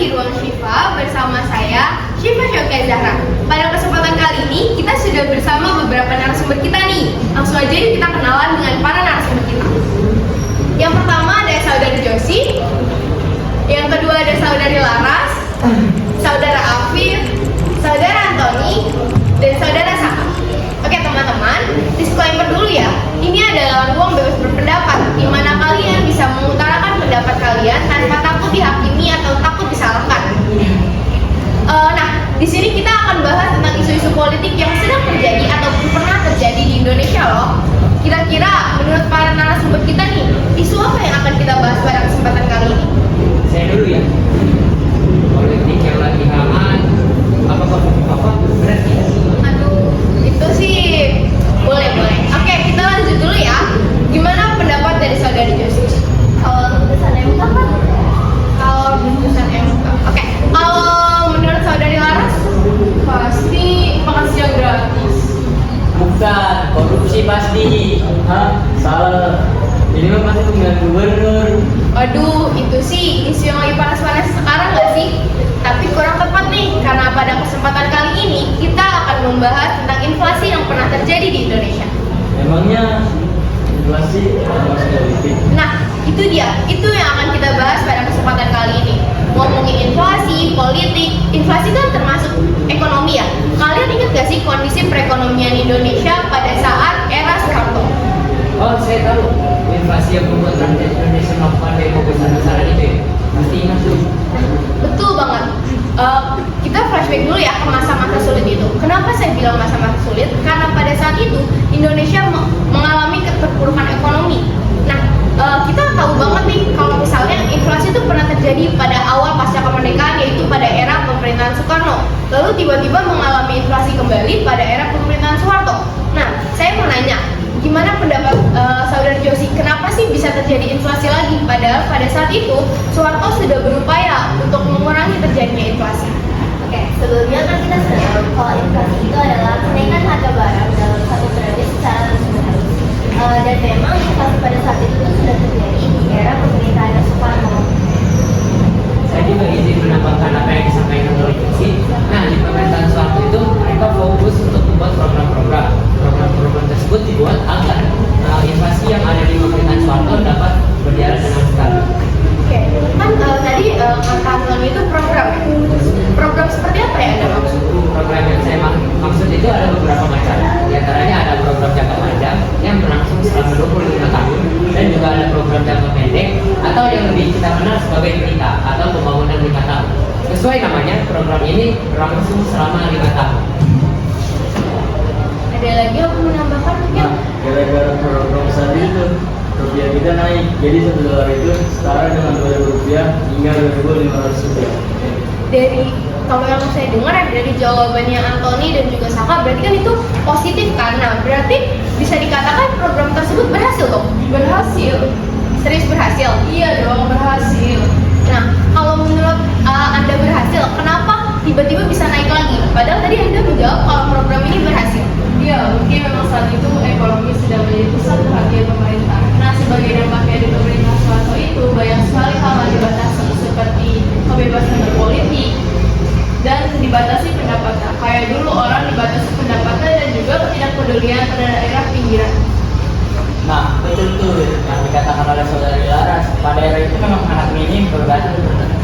di Ruang Syifa bersama saya, Syifa Syaukia Zahra. Pada kesempatan kali ini, kita sudah bersama beberapa narasumber kita nih. Langsung aja yuk kita kenalan dengan para narasumber kita. Yang pertama ada Saudari Josi, yang kedua ada Saudari Laras, Saudara Afif, Saudara Antoni, dan Saudara Saka. Oke teman-teman, disclaimer dulu ya. Ini adalah ruang bebas berpendapat, di mana kalian bisa mengutarakan pendapat kalian tanpa takut dihakimi atau takut disalahkan. Nah, di sini kita akan bahas tentang isu-isu politik yang sedang terjadi ataupun pernah terjadi di Indonesia loh. Kira-kira menurut para narasumber kita nih, isu apa yang akan kita bahas pada kesempatan kali ini? Saya dulu ya. Politik yang lagi hangat. Apa berarti? Aduh, itu sih boleh. Oke, kita lanjut dulu ya. Gimana pendapat dari Saudari Josi? Kalau keputusan MK kan? Kalau keputusan MK, oke. Kalau menurut Saudari Laras, pasti makan siang gratis. Bukan, korupsi pasti. Salah. Ini mah pasti pemilihan gubernur. Waduh, itu sih isu yang lagi panas-panas sekarang nggak sih? Tapi kurang tepat nih, karena pada kesempatan kali ini kita akan membahas tentang inflasi yang pernah terjadi di Indonesia. Emangnya inflasi termasuk politik? Nah, itu dia. Itu yang akan kita bahas pada kesempatan kali ini. Ngomongin inflasi, politik, inflasi kan termasuk ekonomi ya. Kalian ingat gak sih kondisi perekonomian Indonesia pada saat era Soeharto? Oh, saya tahu. Inflasi yang membuat rakyat Indonesia melakukan demo besar-besaran itu ya. Pasti ingat tuh. Betul banget. Kita flashback dulu ya ke masa-masa sulit itu. Kenapa saya bilang masa-masa sulit? Karena pada saat itu Indonesia mengalami keterpurukan ekonomi. Nah, kita tahu banget nih kalau misalnya inflasi itu pernah terjadi pada awal pasca kemerdekaan, yaitu pada era pemerintahan Soekarno. Lalu tiba-tiba mengalami inflasi kembali pada era pemerintahan Soeharto. Nah, saya mau nanya, gimana pendapat Saudari Josi? Kenapa sih bisa terjadi inflasi lagi? Padahal pada saat itu Soeharto sudah berupaya untuk mengurangi terjadinya inflasi. Oke, sebelumnya kan kita sudah tahu kalau inflasi itu adalah kenaikan harga barang dalam satu periode secara terus-menerus. Dan memang inflasi pada saat itu sudah terjadi di era pemerintahan Soekarno. Saya juga izin menambahkan apa yang disampaikan oleh Josi. Nah, di pemerintahan Soeharto itu mereka fokus untuk membuat program-program. Program-program tersebut dibuat agar inflasi yang ada di pemerintahan Soeharto dapat berjalan dengan stabil. Oke, kan tadi kata Antoni itu program ya? Program seperti apa ya Anda maksud? Program yang saya maksud itu ada beberapa macam. Di antaranya ada program jangka panjang yang berlangsung selama 25 tahun, dan juga ada program jangka pendek atau yang lebih kita kenal sebagai PRITA atau pembangunan 5 tahun. Sesuai namanya, program ini berlangsung selama 5 tahun. Ada lagi yang mau menambahkan mungkin? Nah, gara-gara program tadi itu rupiah kita naik, jadi $1 itu setara dengan Rp2.000 hingga Rp2.500. Dari kalau yang saya dengar ya, dari jawabannya Antoni dan juga Saka, berarti kan itu positif kan? Nah, berarti bisa dikatakan program tersebut berhasil dong? Berhasil. Serius berhasil? Iya dong, berhasil. Nah, kalau menurut Anda berhasil, kenapa tiba-tiba bisa naik lagi? Padahal tadi Anda menjawab kalau program ini berhasil. Iya, mungkin memang saat itu ekonomi sedang menjadi pusat perhatian pemerintah. Nah, sebagai dampaknya di pemerintah Soeharto itu banyak sekali hal yang dibatasi seperti kebebasan berpolitik dan dibatasi pendapatan. Kayak dulu orang dibatasi pendapatan dan juga ketidakpedulian pada daerah pinggiran. Nah, betul tuh yang dikatakan oleh Saudari Laras. Pada era itu memang anak minim berbahasa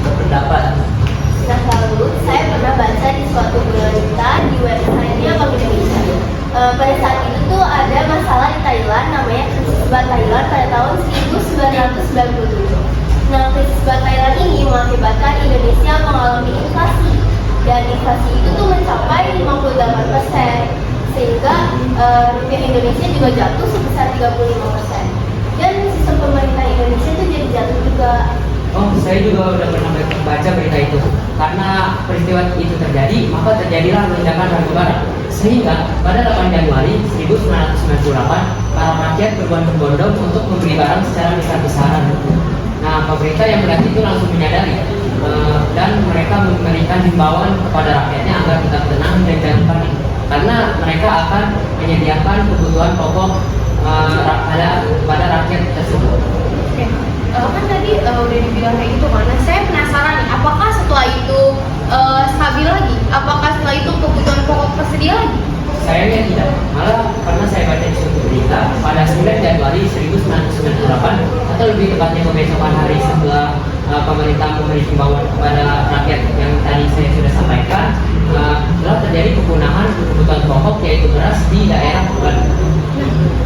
berpendapat. Nah, lalu saya pernah baca di suatu berita di websitenya Bank Indonesia. Pada saat itu tuh ada masalah di Thailand namanya krisis bat Thailand pada tahun 1997. Nah, krisis bat Thailand ini mengakibatkan Indonesia mengalami inflasi, dan inflasi itu tuh mencapai 58%, sehingga rupiah Indonesia juga jatuh sebesar 35%. Dan sistem pemerintah Indonesia itu jadi jatuh juga. Oh, saya juga udah pernah baca berita itu. Karena peristiwa itu terjadi, maka terjadilah lonjakan harga barang. Sehingga pada 8 Januari 1998, para rakyat berbondong-bondong untuk membeli barang secara besar-besaran. Nah, pemerintah yang melihat itu langsung menyadari dan mereka memberikan himbauan kepada rakyatnya agar tetap tenang dan jangan panik. Karena mereka akan menyediakan kebutuhan pokok pada rakyat tersebut. Oke, kan tadi udah dibilang kayak gitu kan. Nah, saya penasaran nih, apakah setelah itu memberi himbauan kepada rakyat yang tadi saya sudah sampaikan, telah terjadi kepunahan kebutuhan pokok yaitu beras di daerah Bali.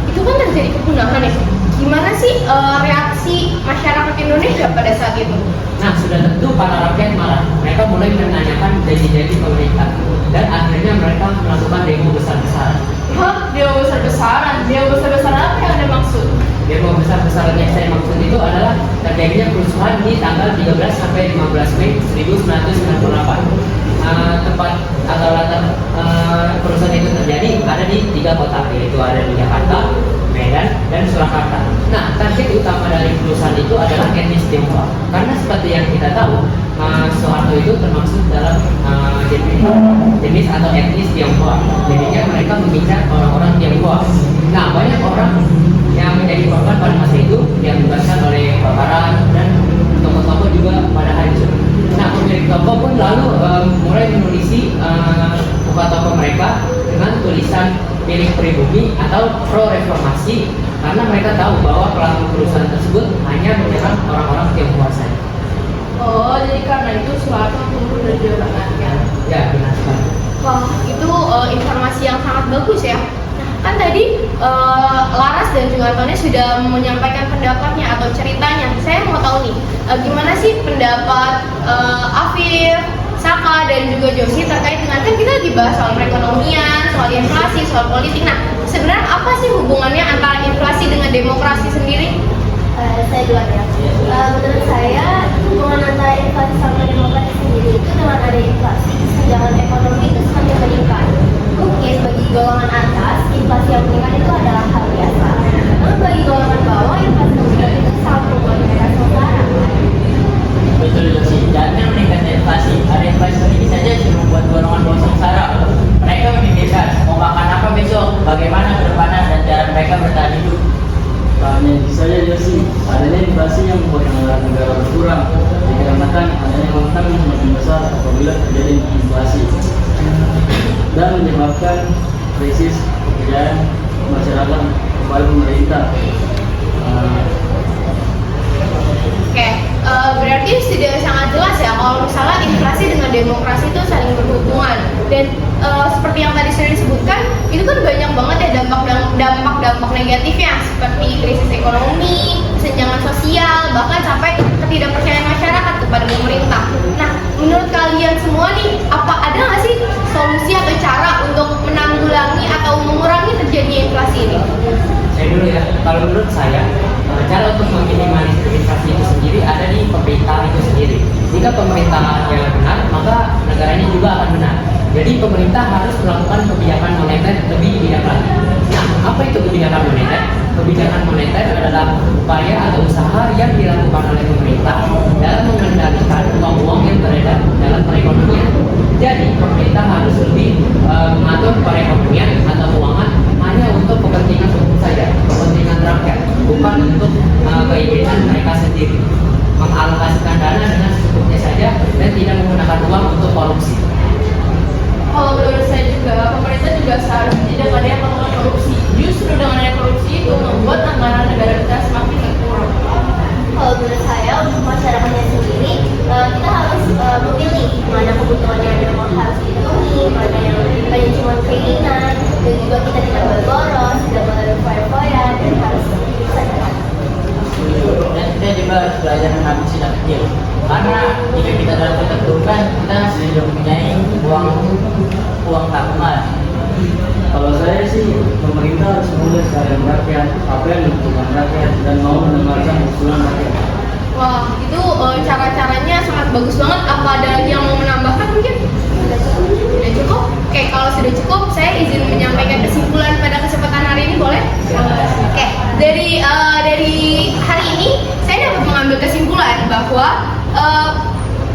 Itu kan terjadi kepunahan ya. Gimana sih reaksi masyarakat Indonesia pada saat itu? Nah, sudah tentu para rakyat marah. Mereka mulai menanyakan janji-janji pemerintah dan akhirnya mereka melakukan demo besar-besaran. Hah? Demo besar-besaran? Demo besar-besaran apa yang Anda maksud? Demo besar-besaran yang saya maksud itu adalah terjadinya kerusuhan di tanggal 13 sampai 15 Mei 1998. Tempat atau latar kerusuhan itu terjadi ada di 3 kota, yaitu ada di Jakarta, Medan, dan Surakarta. Nah, target utama dari kerusuhan itu adalah etnis Tionghoa. Karena seperti yang kita tahu, Soeharto itu termasuk dalam jenis atau etnis Tionghoa. Jadinya mereka mengincar orang-orang Tionghoa. Nah, banyak orang yang menjadi korban pada masa itu yang dibebaskan oleh kebakaran dan toko-toko juga pada hari itu. Nah, pemilik toko pun lalu mulai menulisi buka toko mereka dengan tulisan milik pribumi atau pro reformasi karena mereka tahu bahwa pelaku kerusuhan tersebut hanya menyerang orang-orang Tionghoa saja. Oh, jadi karena itu Soeharto turun dari jabatan ya? Ya, benar sekali. Wah, itu informasi yang sangat bagus ya. Nah, kan tadi Laras dan juga Tony sudah menyampaikan pendapatnya atau ceritanya. Saya mau tahu nih, gimana sih pendapat Afif, Saka, dan juga Josie terkait dengan, kan kita lagi bahas soal perekonomian, soal inflasi, soal politik. Nah, sebenarnya apa sih hubungannya antara inflasi dengan demokrasi sendiri? Saya duluan ya. Menurut saya hubungan antara inflasi sama demokrasi sendiri itu dengan ada inflasi, kesenjangan ekonomi itu semakin meningkat. Mungkin bagi golongan atas, inflasi yang meningkat itu adalah hal biasa. Namun bagi golongan bawah, inflasi meningkat itu sangat membuat mereka sengsara. Betul sih, jangan meningkatnya inflasi. Ada inflasi sedikit saja cuma membuat golongan bawah sengsara. Mereka memikirkan mau makan apa besok, bagaimana ke depannya, dan cara mereka bertahan hidup. Hanya itu saja sih, adanya inflasi yang membuat anggaran negara berkurang. Dikarenakan adanya utang yang semakin besar apabila terjadi inflasi dan menyebabkan krisis pekerjaan masyarakat kepada pemerintah. Oke, berarti sudah sangat jelas ya kalau misalnya inflasi dengan demokrasi itu saling berhubungan. Dan seperti yang tadi sudah disebutkan, itu kan banyak banget ya dampak negatifnya seperti krisis ekonomi, kesenjangan sosial, bahkan sampai ketidakpercayaan masyarakat kepada pemerintah. Nah, menurut kalian semua nih, apa ada nggak sih solusi atau cara untuk menanggulangi atau mengurangi terjadinya inflasi ini? Saya dulu ya, kalau menurut saya, cara untuk meminimalisir inflasi itu sendiri ada di pemerintah itu sendiri. Jika pemerintahnya benar, maka negaranya juga akan benar. Jadi pemerintah harus melakukan kebijakan moneter lebih bijak lagi. Nah, apa itu kebijakan moneter? Kebijakan moneter adalah upaya atau usaha yang dilakukan oleh pemerintah dalam mengendalikan uang-uang yang beredar dalam perekonomian. Jadi pemerintah harus lebih mengatur perekonomian atau keuangan hanya untuk kepentingan umum saja, kepentingan rakyat, bukan untuk keinginan mereka sendiri. Mengalokasikan dana dengan secukupnya saja dan tidak menggunakan uang untuk korupsi. Kalau menurut saya juga, pemerintah juga seharusnya tidak ada yang melakukan korupsi. Justru dengan adanya korupsi itu membuat anggaran negara kita semakin berkurang. Kalau menurut saya untuk masyarakatnya sendiri, kita harus memilih mana kebutuhannya yang memang harus dipenuhi, mana yang hanya cuma keinginan, dan juga kita tidak berboros, tidak boleh foya-foya, dan harus hidup saja. Dan kita juga harus belajar menabung sejak kecil. Karena jika kita dalam keterpurukan, kita sudah mempunyai uang tabungan. Kalau saya sih, pemerintah harus mulai sekalian rakyat, apa yang dibutuhkan rakyat, dan mau mendengarkan usulan rakyat. Wah, itu cara-caranya sangat bagus banget. Apa ada lagi yang mau menambahkan mungkin? Sudah cukup? Oke, kalau sudah cukup, saya izin menyampaikan kesimpulan pada kesempatan hari ini, boleh? Oke, dari hari ini, saya dapat mengambil kesimpulan bahwa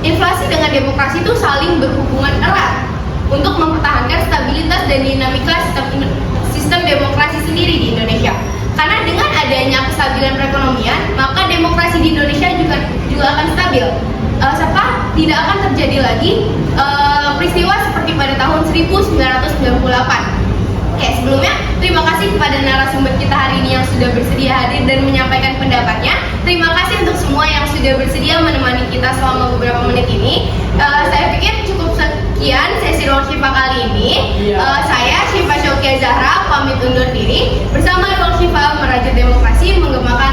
inflasi dengan demokrasi itu saling berhubungan erat untuk mempertahankan stabilitas dan dinamika sistem demokrasi sendiri di Indonesia. Karena dengan adanya kestabilan perekonomian, maka demokrasi di Indonesia juga akan stabil. Serta tidak akan terjadi lagi peristiwa seperti pada tahun 1998. Oke, sebelumnya terima kasih kepada narasumber kita hari ini yang sudah bersedia bersedia hadir dan menyampaikan pendapatnya. Terima kasih untuk semua yang sudah bersedia menemani kita selama beberapa menit ini. Saya pikir cukup sekian sesi Ruang Shifa kali ini. Saya Shifa Syaukia Zahra pamit undur diri. Bersama Ruang Shifa merajut demokrasi, mengembangkan